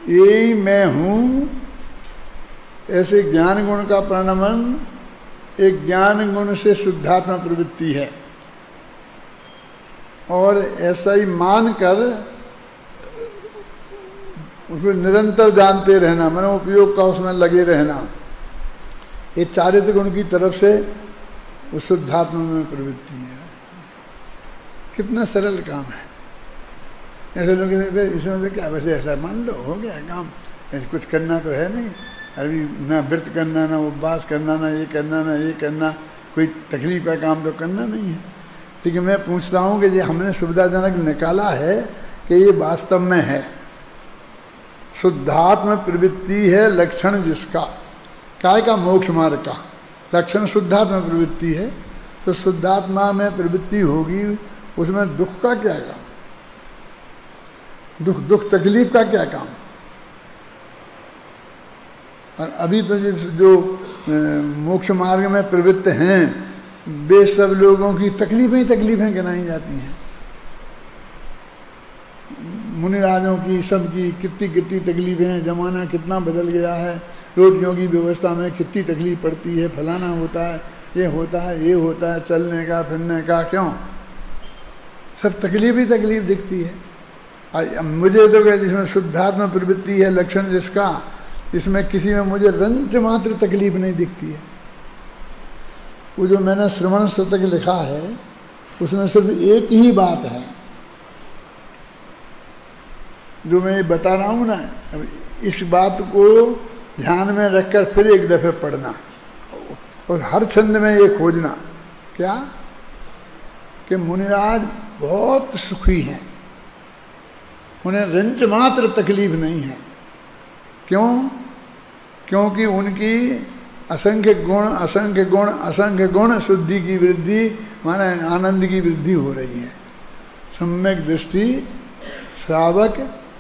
यही मैं हूँ ऐसे ज्ञान गुण का प्रणमन एक ज्ञान गुण से शुद्धात्मा प्रवृत्ति है, और ऐसा ही मानकर उसको निरंतर जानते रहना, मनोपयोग का उसमें लगे रहना, ये चारित्र गुण की तरफ से उस शुद्धात्मा में प्रवृत्ति है। कितना सरल काम है। ऐसे लोग इसमें से क्या, वैसे ऐसा मान लो हो गया काम, ऐसे कुछ करना तो है नहीं, अभी ना व्रत करना, ना उपवास करना, ना ये करना, ना ये करना, कोई तकलीफ का काम तो करना नहीं है। लेकिन मैं पूछता हूँ कि ये हमने सुविधाजनक निकाला है कि ये वास्तव में है। शुद्धात्म प्रवृत्ति है लक्षण जिसका, काय का मोक्ष मार्ग का लक्षण शुद्धात्मा प्रवृत्ति है। तो शुद्धात्मा में प्रवृत्ति होगी, उसमें दुख का क्या काम, दुख तकलीफ का क्या काम। और अभी तो जो मोक्ष मार्ग में प्रवृत्त हैं वे सब लोगों की तकलीफें गिनाई जाती हैं। मुनिराजों की सबकी कितनी तकलीफें हैं, जमाना कितना बदल गया है, रोटियों की व्यवस्था में कितनी तकलीफ पड़ती है, फलाना होता है, ये होता है, चलने का फिरने का, क्यों सब तकलीफ ही तकलीफ दिखती है। मुझे तो कहते इसमें शुद्धात्मा प्रवृत्ति है लक्षण जिसका, इसमें किसी में मुझे रंच मात्र तकलीफ नहीं दिखती है। वो जो मैंने श्रवण शतक लिखा है उसमें सिर्फ एक ही बात है जो मैं बता रहा हूँ ना, अब इस बात को ध्यान में रखकर फिर एक दफे पढ़ना और हर छंद में ये खोजना, क्या कि मुनिराज बहुत सुखी हैं, उन्हें रंच मात्र तकलीफ नहीं है। क्यों? क्योंकि उनकी असंख्य गुण शुद्धि की वृद्धि माने आनंद की वृद्धि हो रही है। सम्यक दृष्टि, श्रावक,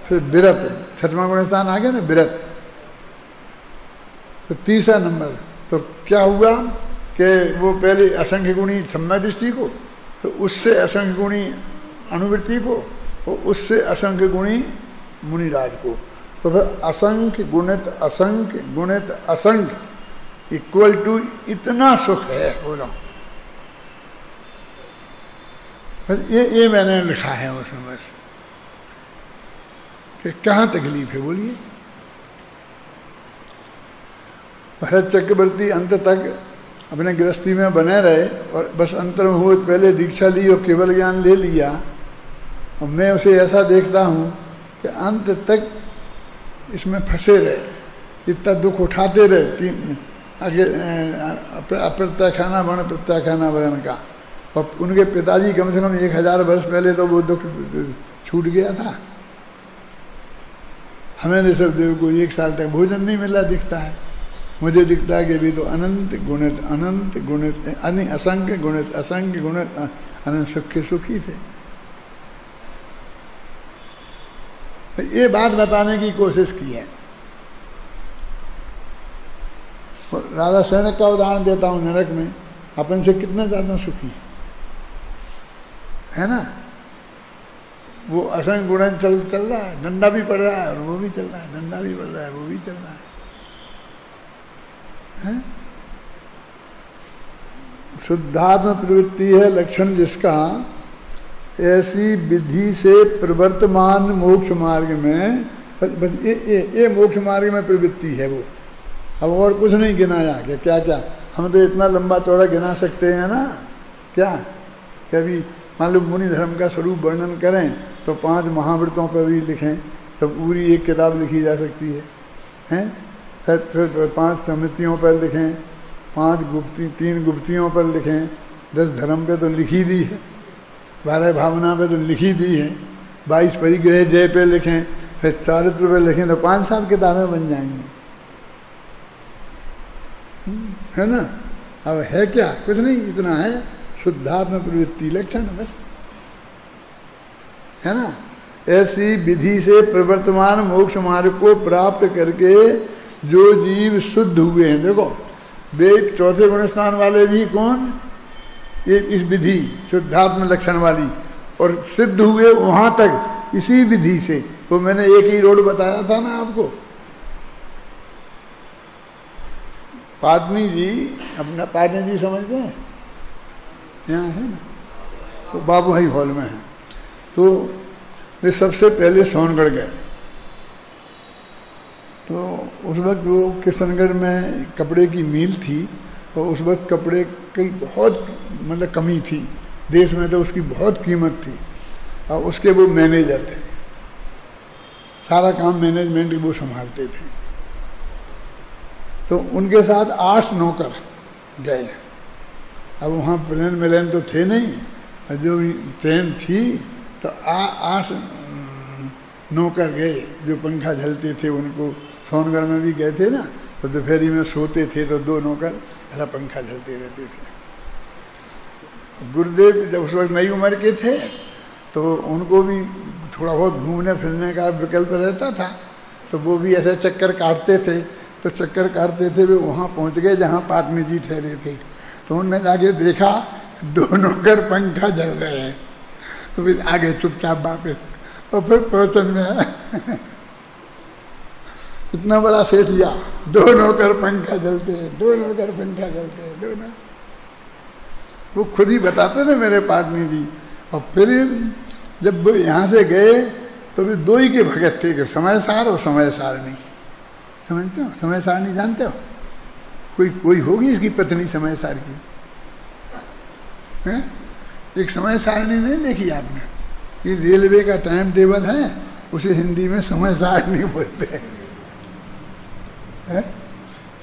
फिर विरत, छठवां गुण स्थान आ गया ना विरत, तो तीसरा नंबर। तो क्या हुआ कि वो पहले असंख्य गुणी सम्यक दृष्टि को, तो उससे असंख्य गुणी अनुवृत्ति को, और उससे असंख्य गुणी मुनिराज को। तो फिर असंख्य गुणित असंख्य इक्वल टू इतना सुख है, बोलो। ये मैंने लिखा है उसमें बस कि कहाँ तकलीफ है, बोलिए। भरत चक्रवर्ती अंत तक अपने गृहस्थी में बने रहे और बस अंतर में हुए पहले दीक्षा ली और केवल ज्ञान ले लिया, और मैं उसे ऐसा देखता हूँ कि अंत तक इसमें फंसे रहे, इतना दुख उठाते रहे, आगे अप्रत्याख्याना वर्ण प्रत्याख्याना वर्ण का। और उनके पिताजी कम से कम 1000 वर्ष पहले तो वो दुख छूट गया था। हमें ऋषभ देव को 1 साल तक भोजन नहीं मिला दिखता है, मुझे दिखता है कि अभी तो अनंत गुणित असंख्य गुणित अनंत सुखी थे। ये बात बताने की कोशिश की है। राजा सैनिक का उदाहरण देता हूं, नरक में अपन से कितना ज्यादा सुखी है ना। वो असंख्य गुणन चल रहा है, डंडा भी पड़ रहा है और वो भी चल रहा है, डंडा भी पड़ रहा है वो भी चल रहा है। शुद्धात्म प्रवृत्ति है लक्षण जिसका, ऐसी विधि से प्रवर्तमान मोक्ष मार्ग में बस ये मोक्ष मार्ग में प्रवृत्ति है वो। अब और कुछ नहीं गिनाया कि क्या क्या, हम तो इतना लंबा चौड़ा गिना सकते हैं ना। क्या कभी मान लो मुनि धर्म का स्वरूप वर्णन करें तो 5 महाव्रतों पर भी लिखें तो पूरी एक किताब लिखी जा सकती है। फिर 5 स्मृतियों पर लिखें, 3 गुप्तियों पर लिखें, 10 धर्म पे तो लिखी दी है, 12 भावना पे तो लिखी दी है, 22 परिग्रह जय पे लिखें, फिर चारित्र पे लिखें तो 5-7 किताबें बन जाएंगी, है ना। अब है क्या, कुछ नहीं, इतना है शुद्धात्म प्रवृत्ति लक्षण बस, है ना। ऐसी विधि से प्रवर्तमान मोक्ष मार्ग को प्राप्त करके जो जीव शुद्ध हुए हैं, देखो वे चौथे गुण स्थान वाले भी कौन, ये इस विधि शुद्धात्म लक्षण वाली, और सिद्ध हुए वहां तक इसी विधि से। वो मैंने एक ही रोड बताया था ना आपको, पाटनी जी, अपना पाटनी जी समझते हैं, यहाँ है ना, तो बाबू भाई हॉल में है। तो वे सबसे पहले सोनगढ़ गए, तो उस वक्त वो किशनगढ़ में कपड़े की मिल थी, और उस वक्त कपड़े की बहुत मतलब कमी थी देश में, तो उसकी बहुत कीमत थी, और उसके वो मैनेजर थे, सारा काम मैनेजमेंट वो संभालते थे। तो उनके साथ 8 नौकर गए। अब वहाँ प्लेन मिलेन तो थे नहीं, जो ट्रेन थी तो 8 नौकर गए जो पंखा झलते थे। उनको सोनगढ़ में भी गए थे ना, तो दोपहरी में सोते थे तो 2 नौकर ऐसा पंखा झलते रहते थे। गुरुदेव जब उस वक्त नई उम्र के थे तो उनको भी थोड़ा बहुत घूमने फिरने का विकल्प रहता था, तो वो भी ऐसे चक्कर काटते थे। तो चक्कर काटते थे, वे वहाँ पहुँच गए जहाँ पाटनी जी ठहरे थे। तो उनने जाके देखा 2 नौकर पंखा जल रहे हैं, तो फिर आगे चुपचाप वापस, और फिर प्रवचन में इतना बड़ा सेठ लिया, 2 नौकर पंखा जलते हैं, 2 नौकर पंखा जलते हैं, 2 नौकर। वो खुद ही बताते थे मेरे पाटनी जी। और फिर जब वो यहाँ से गए तो वे 2 ही के भगत थे, कि समय सार और समय सारणी। समझते हो समय सारणी, जानते हो? कोई होगी इसकी पत्नी समय सार की है? एक समय सारणी नहीं देखी आपने? ये रेलवे का टाइम टेबल है, उसे हिंदी में समय सारणी बोलते हैं,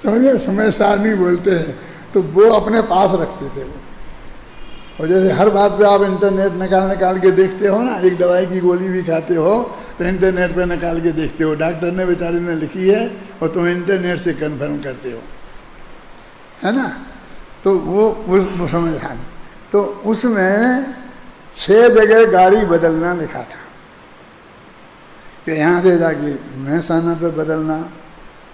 समझे? समय सारणी बोलते हैं। तो वो अपने पास रखते थे वो। और जैसे हर बात पे आप इंटरनेट निकाल के देखते हो ना, एक दवाई की गोली भी खाते हो तो इंटरनेट पे निकाल के देखते हो, डॉक्टर ने बेचारे ने लिखी है और तुम इंटरनेट से कंफर्म करते हो, है ना? तो वो समय था। तो उसमें 6 जगह गाड़ी बदलना लिखा था, कि यहाँ से जाके महसाना पे बदलना,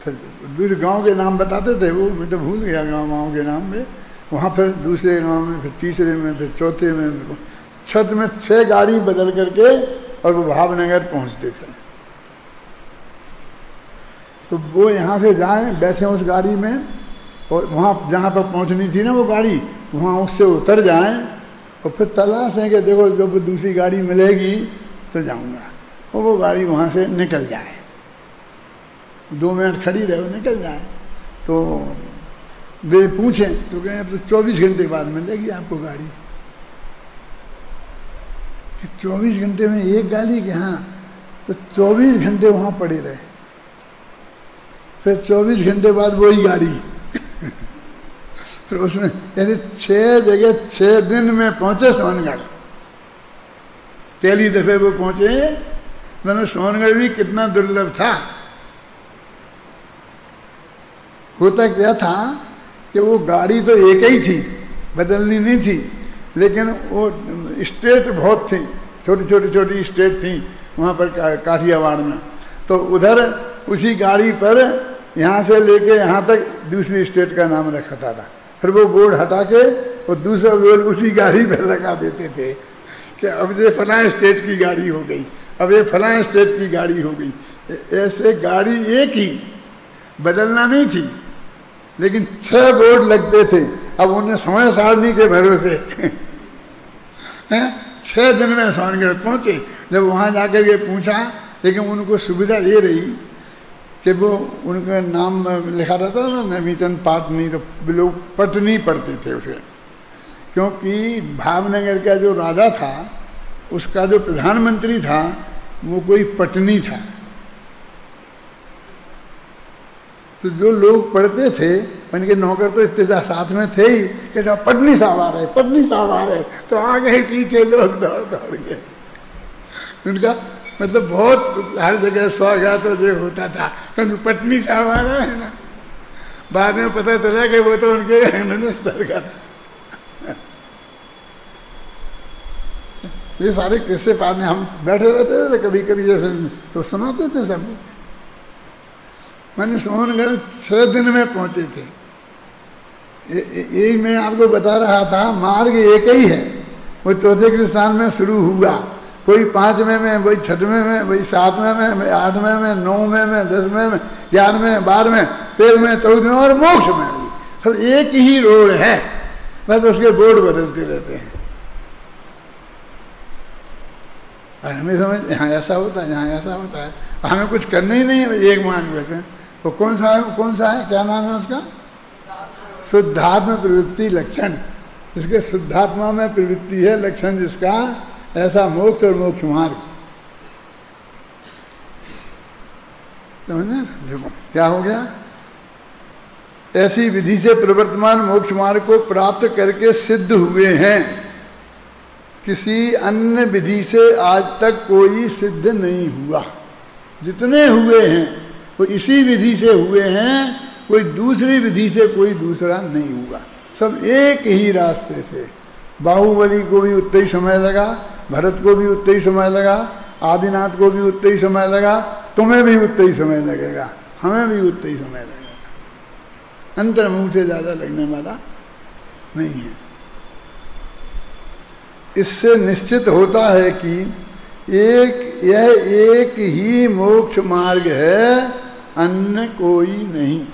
फिर दूसरे गांव के नाम बताते थे वो, मैं तो भूल गया गांव के नाम में। वहाँ फिर दूसरे गांव में, फिर तीसरे में, फिर चौथे में, छठ में 6 गाड़ी बदल करके और वो भावनगर पहुँचते थे। तो वो यहाँ से जाएं, बैठे उस गाड़ी में, और वहाँ जहाँ पर पहुँचनी थी ना वो गाड़ी, वहाँ उससे उतर जाएं और फिर तलाशें कि देखो जब दूसरी गाड़ी मिलेगी तो जाऊँगा, और वो गाड़ी वहाँ से निकल जाए, 2 मिनट खड़ी रहे, निकल जाए। तो वे पूछें तो कहें अब तो 24 घंटे बाद मिलेगी आपको गाड़ी। 24 घंटे में एक गाड़ी के, हाँ, तो 24 घंटे वहाँ पड़े रहे, फिर 24 घंटे बाद वही गाड़ी फिर उसमें, यानी 6 जगह 6 दिन में पहुंचे सोनगढ़। पहली दफे वो पहुंचे, मैंने सोनगढ़ भी कितना दुर्लभ था। होता क्या था कि वो गाड़ी तो एक ही थी, बदलनी नहीं थी, लेकिन वो स्टेट बहुत थी, छोटी स्टेट थी वहाँ पर काठियावाड़ में। तो उधर उसी गाड़ी पर यहाँ से लेके यहाँ तक दूसरी स्टेट का नाम रखा था। फिर वो बोर्ड हटा के और दूसरा बोर्ड उसी गाड़ी पर लगा देते थे कि अब ये फलां स्टेट की गाड़ी हो गई, अब ये फलां स्टेट की गाड़ी हो गई। ऐसे गाड़ी एक ही, बदलना नहीं थी, लेकिन 6 बोर्ड लगते थे। अब उन्हें समय सारणी के भरोसे 6 दिन में सोनगढ़ पहुंचे। जब वहां जाकर के पूछा, लेकिन उनको सुविधा ये रही कि वो उनका नाम लिखा रहता था ना, नवीचंद पाटनी, तो लोग पटनी पढ़ते थे उसे, क्योंकि भावनगर का जो राजा था उसका जो प्रधानमंत्री था वो कोई पटनी था। तो जो लोग पढ़ते थे उनके नौकर तो इतने साथ में थे ही कि जब पटनी साहब आ रहे, पटनी साहब आ रहे, तो आ गए पीछे लोग दौड़ के। उनका मतलब बहुत हर जगह स्वागत और जो होता था, क्योंकि पटनी साहब आ रहे हैं ना। बाद में पता चला कि वो तो उनके मिनिस्टर का। ये सारे किस्से पाने हम बैठे रहते थे कभी कभी, जैसे तो सुनाते थे सब। मैंने सोनगढ़ 6 दिन में पहुंचे थे। यही मैं आपको बता रहा था, मार्ग एक ही है। वो चौथे के स्थान में शुरू हुआ, कोई 5वें में, कोई 6वें में, कोई 7वें में, 8वें में, 9वें में, 10वें में, 11वें, 12वें, 13वें, 14वें और मोक्ष में भी सब एक ही रोड है, बस उसके बोर्ड बदलते रहते हैं। हमें समझ यहाँ ऐसा होता है, यहाँ ऐसा होता है, हमें कुछ करना ही नहीं है, एक मार्ग बैठे। वो कौन सा है, क्या नाम है उसका? शुद्धात्म प्रवृत्ति लक्षण। जिसके शुद्धात्मा में प्रवृत्ति है, लक्षण जिसका, ऐसा मोक्ष और मोक्ष मार्ग। समझना? देखो क्या हो गया, ऐसी विधि से प्रवर्तमान मोक्ष मार्ग को प्राप्त करके सिद्ध हुए हैं। किसी अन्य विधि से आज तक कोई सिद्ध नहीं हुआ। जितने हुए हैं वो इसी विधि से हुए हैं, कोई दूसरी विधि से कोई दूसरा नहीं हुआ, सब एक ही रास्ते से। बाहुबली को भी उतना ही समय लगा, भरत को भी उतना ही समय लगा, आदिनाथ को भी उतना ही समय लगा, तुम्हें भी उतना ही समय लगेगा, हमें भी उतना ही समय लगेगा। अंतर्मुख से ज्यादा लगने वाला नहीं है। इससे निश्चित होता है कि यह एक ही मोक्ष मार्ग है, अन्य कोई नहीं।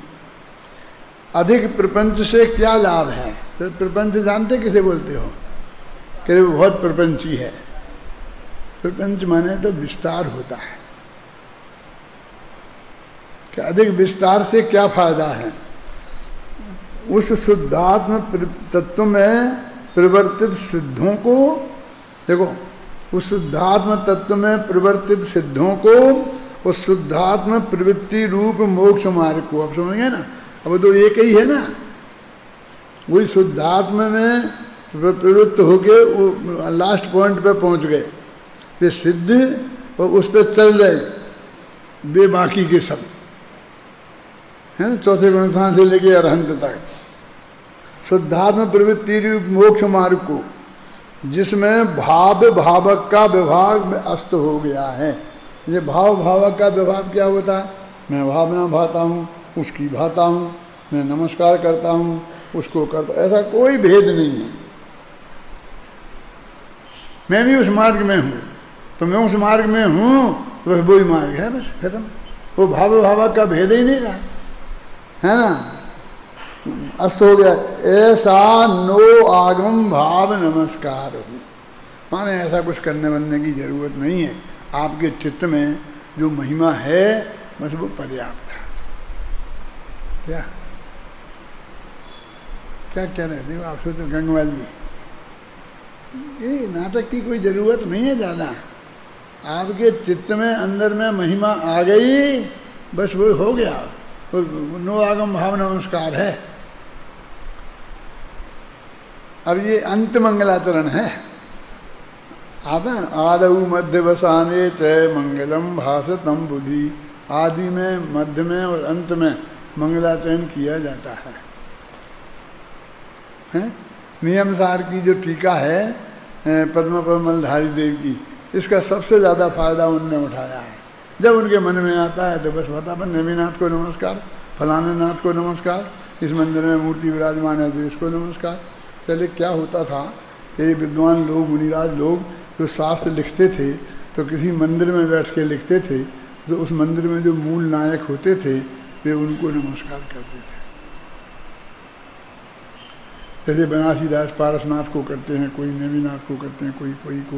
अधिक प्रपंच से क्या लाभ है? तो प्रपंच जानते किसे बोलते हो? कि वो बहुत प्रपंची है। प्रपंच माने तो विस्तार होता है। कि अधिक विस्तार से क्या फायदा है? उस शुद्धात्म तत्व में परिवर्तित सिद्धों को, देखो उस शुद्धात्म तत्व में परिवर्तित सिद्धों को, उस शुद्धात्म प्रवृत्ति रूप मोक्ष मार्ग को, अब समझ गए ना? अब तो एक ही है ना, वही शुद्धात्म में प्रवृत्त होके वो लास्ट पॉइंट पे पहुंच गए, वे सिद्ध, और उस पर चल रहे वे बाकी के सब है, चौथे गुणस्थान से लेके अरहंत तक। शुद्धात्म प्रवृत्ति रूप मोक्ष मार्ग को, जिसमें भाव भावक का विभाग में अस्त हो गया है। ये भाव भावक का विभाग क्या होता है? मैं भावना भाता हूँ, उसकी भाता हूँ, मैं नमस्कार करता हूँ, उसको करता, ऐसा कोई भेद नहीं है। मैं भी उस मार्ग में हूँ, तो मैं उस मार्ग में हूँ, तो बस वही मार्ग है, बस खत्म। वो भाव भावक का भेद ही नहीं रहा है ना, अस्त हो गया। ऐसा नो आगम भाव नमस्कार हो, माने ऐसा कुछ करने बनने की जरूरत नहीं है। आपके चित्त में जो महिमा है बस वो पर्याप्त है। क्या क्या कह रहे थे आप? सोचो गंगवाल जी, ये नाटक की कोई जरूरत नहीं है ज्यादा। आपके चित्त में अंदर में महिमा आ गई, बस वो हो गया, वो नो आगम भाव नमस्कार है। अब ये अंत मंगलाचरण है। आता आदऊ मध्य वसाने चय मंगलम भाषतम बुद्धि। आदि में, मध्य में और अंत में मंगलाचरण किया जाता है? नियम सार की जो टीका है पद्म परमलधारी देव की, इसका सबसे ज्यादा फायदा उनने उठाया है। जब उनके मन में आता है तो बस बता, नेमीनाथ को नमस्कार, फलाने नाथ को नमस्कार, इस मंदिर में मूर्ति विराजमान है तो इसको नमस्कार। पहले क्या होता था, ये विद्वान लोग, मुनिराज लोग जो शास्त्र लिखते थे तो किसी मंदिर में बैठ के लिखते थे, तो उस मंदिर में जो मूल नायक होते थे वे उनको नमस्कार करते थे। जैसे बनारसी दास पारसनाथ को करते हैं, कोई नेमीनाथ को करते हैं, कोई को।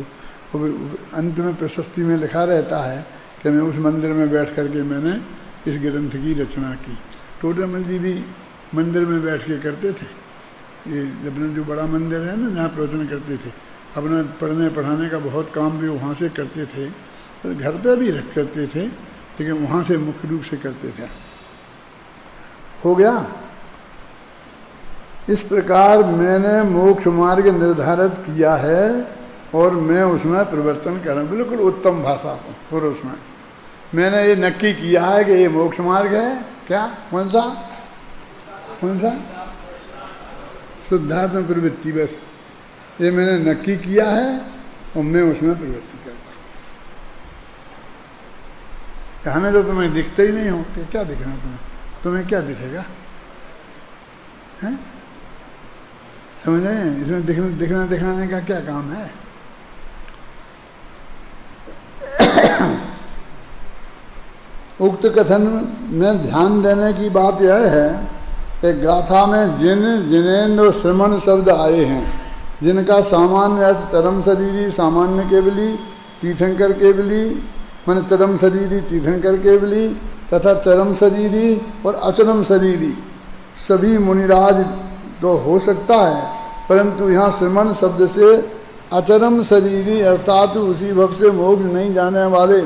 अंत में प्रशस्ति में लिखा रहता है कि मैं उस मंदिर में बैठ करके मैंने इस ग्रंथ की रचना की। टोडरमल जी भी मंदिर में बैठ के करते थे। ये अपना जो बड़ा मंदिर है ना, जहाँ प्रवचन करते थे, अपना पढ़ने पढ़ाने का बहुत काम भी वहाँ से करते थे, तो घर पे भी रख करते थे, लेकिन वहाँ से मुख्य रूप से करते थे। हो गया। इस प्रकार मैंने मोक्ष मार्ग निर्धारित किया है और मैं उसमें परिवर्तन करूँ। बिल्कुल उत्तम भाषा पुरुष में मैंने ये नक्की किया है कि ये मोक्ष मार्ग है। क्या? कौन सा? शुद्धात्म प्रवृत्ति, बस ये मैंने नक्की किया है और मैं उसमें प्रवृत्ति करता कि हमें तो तुम्हें दिखते ही नहीं हो, कि क्या दिखना तुम्हें, तुम्हें क्या दिखेगा, हैं? समझ रहे हैं? इसमें दिखना दिखाने का क्या काम है? उक्त कथन में ध्यान देने की बात यह है कि गाथा में जिन जिनेन्द्र श्रमण शब्द आए हैं, जिनका सामान्य अर्थ चरम शरीरी, सामान्य केवली, तीर्थंकर केवली, माने चरम शरीरी, तीर्थंकर केवली तथा चरम शरीरी और अचरम शरीरी सभी मुनिराज तो हो सकता है, परंतु यहाँ श्रमण शब्द से अचरम शरीरी अर्थात उसी भव से मोक्ष नहीं जाने वाले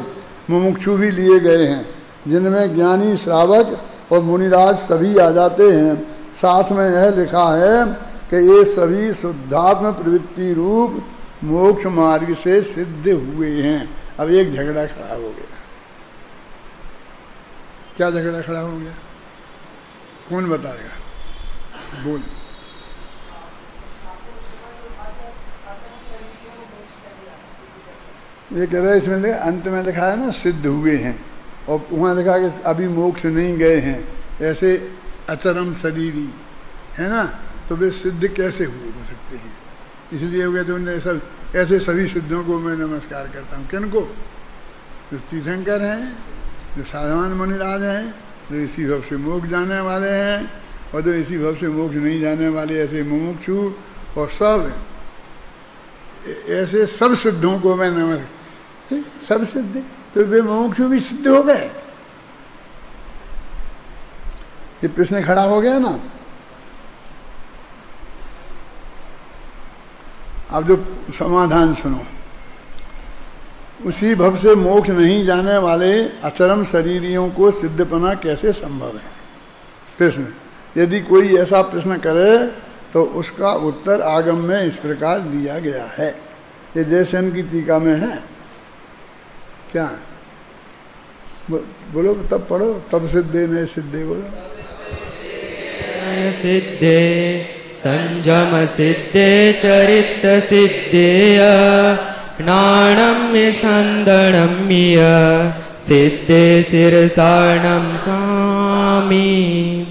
मुमुक्षु भी लिए गए हैं, जिनमें ज्ञानी श्रावक और मुनिराज सभी आ जाते हैं। साथ में यह लिखा है कि ये सभी शुद्धात्म प्रवृत्ति रूप मोक्ष मार्ग से सिद्ध हुए हैं। अब एक झगड़ा खड़ा हो गया। क्या झगड़ा खड़ा हो गया? कौन बताएगा? बोल। ये कह रहे इसमें अंत में लिखा है ना सिद्ध हुए हैं, और वहाँ लिखा कि अभी मोक्ष नहीं गए हैं, ऐसे अचरम शरीरी है ना, तो वे सिद्ध कैसे हो सकते हैं? इसलिए हो गया तो उन्हें सब ऐसे सभी सिद्धों को मैं नमस्कार करता हूँ। किनको? जो तीर्थंकर हैं, जो साधारण मुनिराज हैं, जो इसी भव से मोक्ष जाने वाले हैं, और जो इसी भव से मोक्ष नहीं जाने वाले ऐसे मुमुक्षु, और सब ऐसे सब सिद्धों को मैं नमस्कार। सब सिद्ध तो वे मुमुक्षु भी सिद्ध हो गए। ये प्रश्न खड़ा हो गया ना। अब जो समाधान सुनो, उसी भव से मोक्ष नहीं जाने वाले अचरम शरीरियों को सिद्धपना कैसे संभव है? प्रश्न। यदि कोई ऐसा प्रश्न करे तो उसका उत्तर आगम में इस प्रकार दिया गया है। ये जयसेन की टीका में है। क्या बोलो? तब पढ़ो। तब सिद्धे न सिद्धे बोलो। सिद्धे संयम सिद्धे चरित सिद्धे नाणम्य संदणम्य सिद्धे सिरसाणम स्वामी।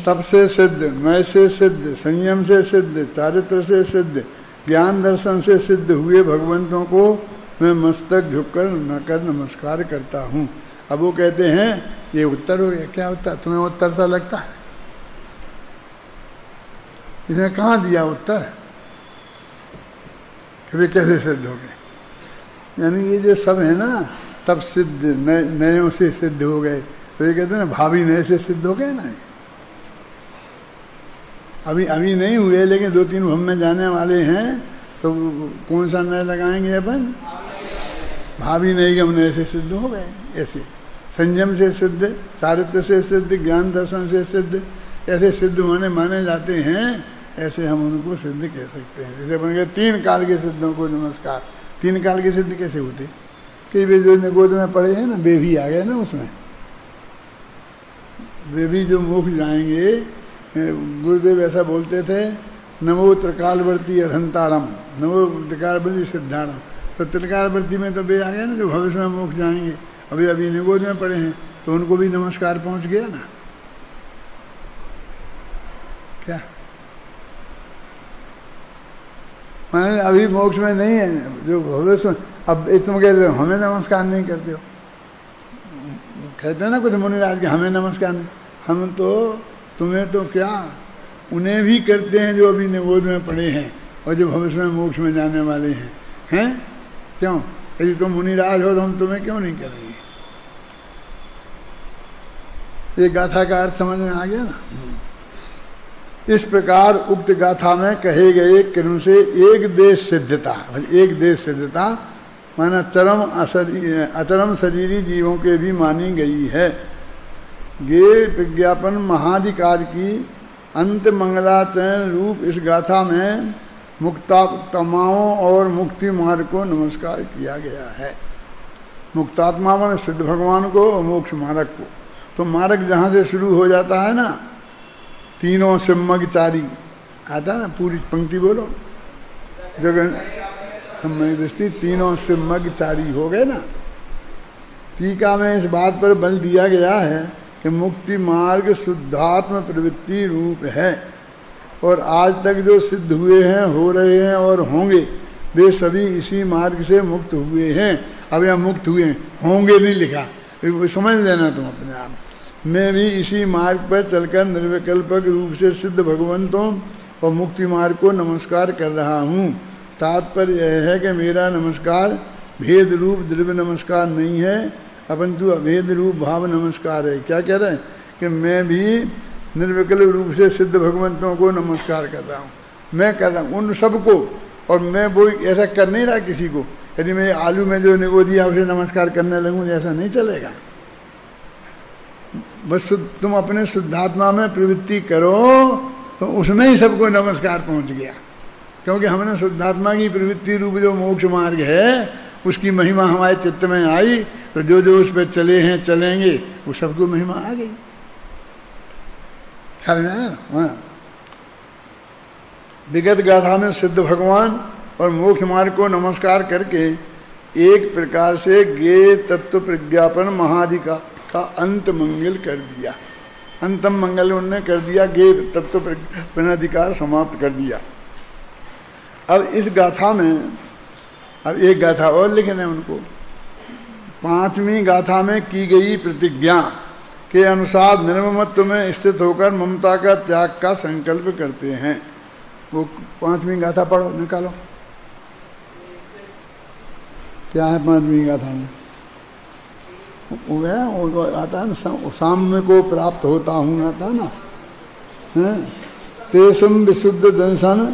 तब से सिद्ध, मैं से सिद्ध, संयम से सिद्ध, चारित्र से सिद्ध, ज्ञान दर्शन से सिद्ध हुए भगवंतों को मैं मस्तक झुककर नकर नमस्कार करता हूँ। अब वो कहते हैं ये उत्तर हो गया। क्या उत्तर? तुम्हें उत्तर सा लगता है? इसने कहाँ दिया उत्तर कि वे कैसे सिद्ध हो गए? यानी ये जो सब है ना, तब सिद्ध नयों से सिद्ध हो गए, तो ये कहते हैं ना भावी नए से सिद्ध हो गए ना। अभी नहीं हुए, लेकिन 2-3 भव में जाने वाले हैं, तो कौन सा नए लगाएंगे अपन? भावी नए गम नए से सिद्ध हो गए। ऐसे संयम से सिद्ध, चारित्र से सिद्ध, ज्ञान दर्शन से सिद्ध, ऐसे सिद्ध माने जाते हैं। ऐसे हम उनको सिद्ध कह सकते हैं। जैसे बन गए 3 काल के सिद्धों को नमस्कार। 3 काल के सिद्ध कैसे होते? कि वे जो गोद में पड़े हैं ना, वे भी आ गए ना उसमें। वे भी जो मोक्ष जाएंगे, गुरुदेव ऐसा बोलते थे, नमो त्रिकालवर्ती अरहंतारम, नमो त्रिकालवर्ती सिद्धारम। तो त्रिकालवर्ती में तो वे आ गए ना जो भविष्य में मोक्ष जाएंगे। अभी निगोद में पड़े हैं, तो उनको भी नमस्कार पहुंच गया ना। क्या मैंने अभी मोक्ष में नहीं है जो भविष्य में, अब तुम कहते हो हमें नमस्कार नहीं करते हो। कहते हैं ना कुछ मुनिराज के हमें नमस्कार नहीं, हम तो तुम्हें तो क्या उन्हें भी करते हैं जो अभी निगोद में पड़े हैं और जो भविष्य में मोक्ष में जाने वाले हैं। क्यों? यदि तुम मुनिराज हो तो हम तुम्हें क्यों नहीं करेंगे? ये गाथा का अर्थ समझ में आ गया ना। इस प्रकार उक्त गाथा में कहे गए क्रम से एक देश सिद्धता, एक देश सिद्धता माना अचरम शरीरी जीवों के भी मानी गई है। गे विज्ञापन महाधिकार की अंत मंगलाचरण रूप इस गाथा में मुक्तात्माओं और मुक्ति मार्ग को नमस्कार किया गया है। मुक्तात्मा माने सिद्ध भगवान को और मोक्ष मार्ग को। तो मार्ग जहाँ से शुरू हो जाता है ना, तीनों सिम्मगचारी आता ना, पूरी पंक्ति बोलो, जगन दृष्टि तीनों सिम्मगचारी हो गए ना। टीका में इस बात पर बल दिया गया है कि मुक्ति मार्ग शुद्धात्म प्रवृत्ति रूप है, और आज तक जो सिद्ध हुए हैं, हो रहे हैं और होंगे, वे सभी इसी मार्ग से मुक्त हुए हैं। अब यहाँ मुक्त हुए हैं, होंगे नहीं लिखा, समझ लेना तुम अपने आप। मैं भी इसी मार्ग पर चलकर निर्विकल्पक रूप से सिद्ध भगवंतों और मुक्ति मार्ग को नमस्कार कर रहा हूँ। तात्पर्य यह है कि मेरा नमस्कार भेद रूप द्रव्य नमस्कार नहीं है, अपंतु अभेद रूप भाव नमस्कार है। क्या कह रहे हैं कि मैं भी निर्विकल्प रूप से सिद्ध भगवंतों को नमस्कार कर रहा हूँ। मैं कर रहा हूँ उन सबको, और मैं वो ऐसा कर नहीं रहा किसी को। यदि मैं आलू में जो निगो दिया उसे नमस्कार करने लगूँ, ऐसा नहीं चलेगा। बस तुम अपने शुद्धात्मा में प्रवृत्ति करो तो उसमें ही सबको नमस्कार पहुंच गया, क्योंकि हमने शुद्धात्मा की प्रवृत्ति रूप जो मोक्ष मार्ग है उसकी महिमा हमारे चित्त में आई, तो जो जो उस पर चले हैं चलेंगे वो सबको महिमा आ गई। ख्याल में आया ना? विगत गाथा में सिद्ध भगवान और मोक्ष मार्ग को नमस्कार करके एक प्रकार से ज्ञेय तत्व प्रज्ञापन महाधिका का अंत मंगल कर दिया। अंतम मंगल उन्होंने कर दिया, ज्ञेय तत्व प्रज्ञापन अधिकार समाप्त कर दिया। अब इस गाथा में अब एक गाथा और लिखना है उनको। 5वीं गाथा में की गई प्रतिज्ञा के अनुसार निर्ममत्व में स्थित होकर ममता का त्याग का संकल्प करते हैं। वो 5वीं गाथा पढ़ो, निकालो। क्या है 5वीं गाथा में? वो आता है ना, साम्य को प्राप्त होता हूँ, आता है ना। तेसुम विशुद्ध दंशन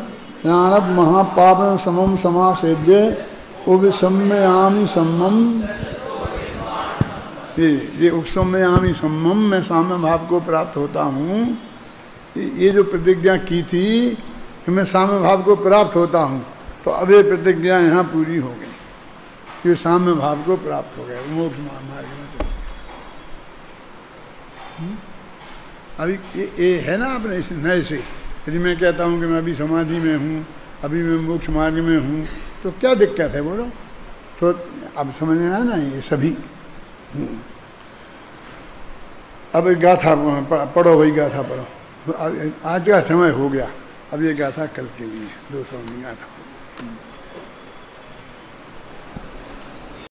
ज्ञानब महापाप समम समासेद्य उपसम्मयामि सम्मम। ये उपसम्मयामि सम्मम, मैं साम्य भाव को प्राप्त होता हूँ। ये जो प्रतिज्ञा की थी कि मैं साम्य भाव को प्राप्त होता हूँ, तो अब ये प्रतिज्ञा यहाँ पूरी हो गई कि साम्य भाव को प्राप्त हो गया मोक्ष मार्ग में। अभी ये है ना अपने इस नए से, यदि मैं कहता हूँ कि मैं अभी समाधि में हूँ, अभी मैं मोक्ष मार्ग में हूँ, तो क्या दिक्कत है बोलो? तो अब समझ में आया ना ये सभी। अब गाथा पढ़ो, भाई गाथा पढ़ो। आज का समय हो गया, अब ये गाथा कल के लिए 200वीं गाथा।